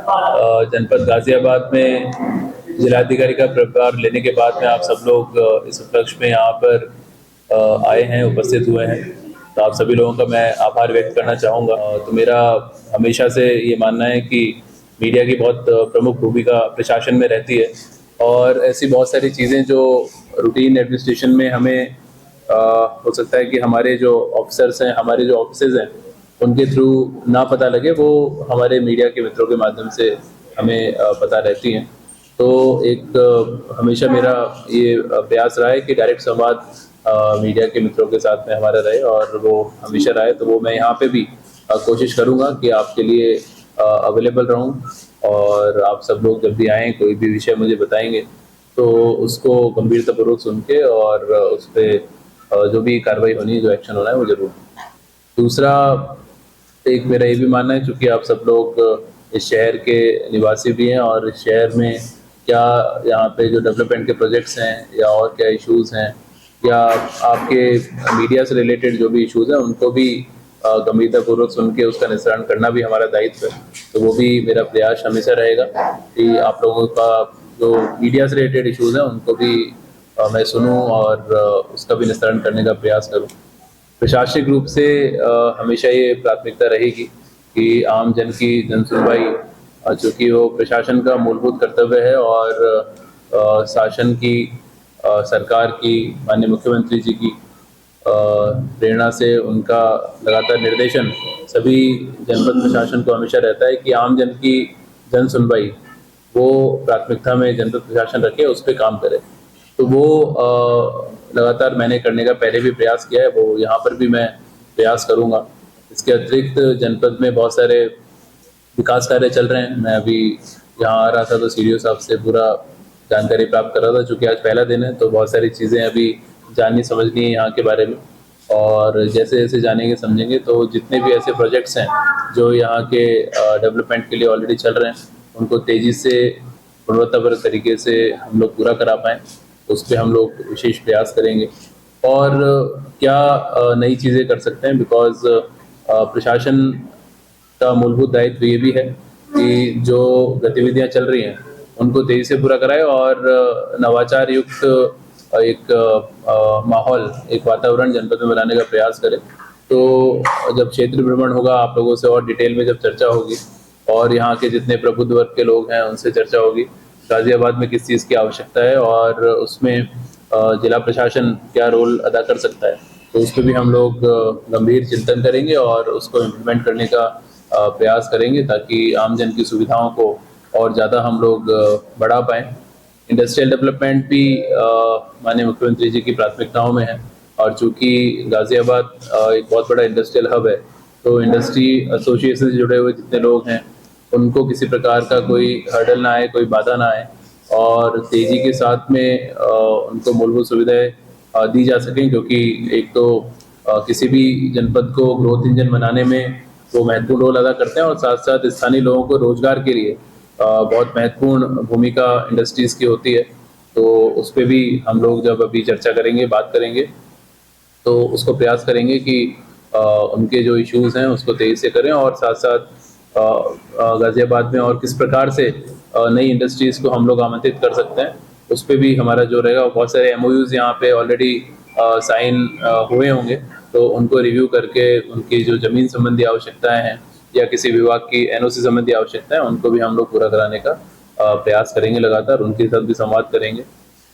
जनपद गाजियाबाद में जिलाधिकारी का प्रभार लेने के बाद में आप सब लोग इस उपलक्ष्य में यहाँ पर आए हैं, उपस्थित हुए हैं। तो आप सभी लोगों का मैं आभार व्यक्त करना चाहूँगा। तो मेरा हमेशा से ये मानना है कि मीडिया की बहुत प्रमुख भूमिका प्रशासन में रहती है और ऐसी बहुत सारी चीज़ें जो रूटीन एडमिनिस्ट्रेशन में हमें हो सकता है कि हमारे जो ऑफिसर्स हैं, हमारे जो ऑफिसेज हैं, उनके थ्रू ना पता लगे, वो हमारे मीडिया के मित्रों के माध्यम से हमें पता रहती हैं। तो एक हमेशा मेरा ये प्रयास रहा है कि डायरेक्ट संवाद मीडिया के मित्रों के साथ में हमारा रहे और वो हमेशा रहे। तो वो मैं यहाँ पे भी कोशिश करूँगा कि आपके लिए अवेलेबल रहूँ और आप सब लोग जब भी आएँ, कोई भी विषय मुझे बताएंगे तो उसको गंभीरतापूर्वक सुन के और उस पर जो भी कार्रवाई होनी है, जो एक्शन होना है, वो जरूर। दूसरा, एक मेरा ये भी मानना है, चूँकि आप सब लोग इस शहर के निवासी भी हैं और इस शहर में क्या यहाँ पे जो डेवलपमेंट के प्रोजेक्ट्स हैं या और क्या इश्यूज़ हैं या आपके मीडिया से रिलेटेड जो भी इश्यूज़ हैं, उनको भी गंभीरतापूर्वक सुन के उसका निस्तारण करना भी हमारा दायित्व है। तो वो भी मेरा प्रयास हमेशा रहेगा कि आप लोगों का जो मीडिया से रिलेटेड इश्यूज़ हैं उनको भी मैं सुनूँ और उसका भी निस्तारण करने का प्रयास करूँ। प्रशासनिक रूप से हमेशा ये प्राथमिकता रहेगी कि आम जन की जन सुनवाई, चूँकि वो प्रशासन का मूलभूत कर्तव्य है और शासन की, सरकार की, माननीय मुख्यमंत्री जी की प्रेरणा से उनका लगातार निर्देशन सभी जनपद प्रशासन को हमेशा रहता है कि आम जन की जन सुनवाई वो प्राथमिकता में जनपद प्रशासन रखे, उस पर काम करे। तो वो लगातार मैंने करने का पहले भी प्रयास किया है, वो यहाँ पर भी मैं प्रयास करूँगा। इसके अतिरिक्त जनपद में बहुत सारे विकास कार्य चल रहे हैं। मैं अभी यहाँ आ रहा था तो सीडीओ साहब से पूरा जानकारी प्राप्त कर रहा था, चूँकि आज पहला दिन है तो बहुत सारी चीज़ें अभी जाननी समझनी है यहाँ के बारे में। और जैसे जैसे जानेंगे समझेंगे तो जितने भी ऐसे प्रोजेक्ट्स हैं जो यहाँ के डेवलपमेंट के लिए ऑलरेडी चल रहे हैं, उनको तेज़ी से गुणवत्तापूर्ण तरीके से हम लोग पूरा करा पाएँ, उस पर हम लोग विशेष प्रयास करेंगे। और क्या नई चीज़ें कर सकते हैं, बिकॉज़ प्रशासन का मूलभूत दायित्व ये भी है कि जो गतिविधियां चल रही हैं उनको तेजी से पूरा कराए और नवाचार युक्त एक माहौल, एक वातावरण जनपद में बनाने का प्रयास करें। तो जब क्षेत्र भ्रमण होगा, आप लोगों से और डिटेल में जब चर्चा होगी और यहाँ के जितने प्रबुद्ध वर्ग के लोग हैं उनसे चर्चा होगी, गाजियाबाद में किस चीज़ की आवश्यकता है और उसमें जिला प्रशासन क्या रोल अदा कर सकता है, तो उस पर भी हम लोग गंभीर चिंतन करेंगे और उसको इम्प्लीमेंट करने का प्रयास करेंगे ताकि आम जन की सुविधाओं को और ज़्यादा हम लोग बढ़ा पाएँ। इंडस्ट्रियल डेवलपमेंट भी माननीय मुख्यमंत्री जी की प्राथमिकताओं में है और चूँकि गाजियाबाद एक बहुत बड़ा इंडस्ट्रियल हब है, तो इंडस्ट्री एसोसिएशन से जुड़े हुए जितने लोग हैं उनको किसी प्रकार का कोई हर्डल ना आए, कोई बाधा ना आए और तेज़ी के साथ में उनको मूलभूत सुविधाएं दी जा सकें, क्योंकि एक तो किसी भी जनपद को ग्रोथ इंजन बनाने में वो महत्वपूर्ण रोल अदा करते हैं और साथ साथ स्थानीय लोगों को रोजगार के लिए बहुत महत्वपूर्ण भूमिका इंडस्ट्रीज़ की होती है। तो उस पर भी हम लोग जब अभी चर्चा करेंगे, बात करेंगे, तो उसको प्रयास करेंगे कि उनके जो इश्यूज़ हैं उसको तेज़ी से करें और साथ साथ गाज़ियाबाद में और किस प्रकार से नई इंडस्ट्रीज़ को हम लोग आमंत्रित कर सकते हैं, उस पर भी हमारा जो रहेगा। बहुत सारे एमओयूज़ यहाँ पे ऑलरेडी साइन हुए होंगे, तो उनको रिव्यू करके उनकी जो ज़मीन संबंधी आवश्यकताएं हैं या किसी विभाग की एनओसी संबंधी आवश्यकताएं, उनको भी हम लोग पूरा कराने का प्रयास करेंगे। लगातार उनके साथ भी संवाद करेंगे।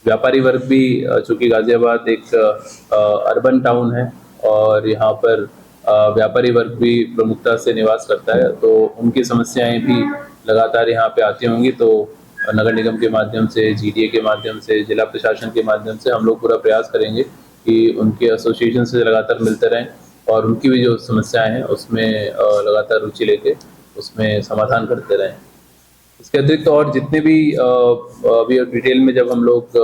व्यापारी वर्ग भी, चूँकि गाज़ियाबाद एक अर्बन टाउन है और यहाँ पर व्यापारी वर्ग भी प्रमुखता से निवास करता है, तो उनकी समस्याएं भी लगातार यहाँ पे आती होंगी। तो नगर निगम के माध्यम से, जीडीए के माध्यम से, जिला प्रशासन के माध्यम से हम लोग पूरा प्रयास करेंगे कि उनके एसोसिएशन से लगातार मिलते रहें और उनकी भी जो समस्याएं हैं उसमें लगातार रुचि लेके उसमें समाधान करते रहें। इसके अतिरिक्त और जितने भी अभी डिटेल में जब हम लोग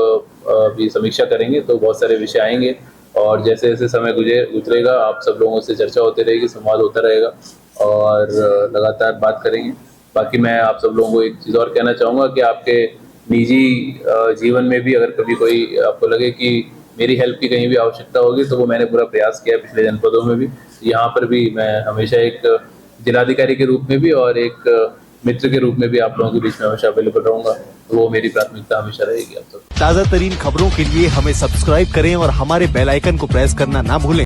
अभी समीक्षा करेंगे तो बहुत सारे विषय आएंगे और जैसे जैसे समय गुजरेगा आप सब लोगों से चर्चा होती रहेगी, संवाद होता रहेगा और लगातार बात करेंगे। बाकी मैं आप सब लोगों को एक चीज़ और कहना चाहूँगा कि आपके निजी जीवन में भी अगर कभी कोई आपको लगे कि मेरी हेल्प की कहीं भी आवश्यकता होगी, तो वो मैंने पूरा प्रयास किया है पिछले जनपदों में भी। यहाँ पर भी मैं हमेशा एक जिलाधिकारी के रूप में भी और एक मित्र के रूप में भी आप लोगों के बीच में हमेशा अवेलेबल रहूंगा। तो वो मेरी प्राथमिकता हमेशा रहेगी आप सब। ताजा तरीन खबरों के लिए हमें सब्सक्राइब करें और हमारे बेल आइकन को प्रेस करना ना भूलें।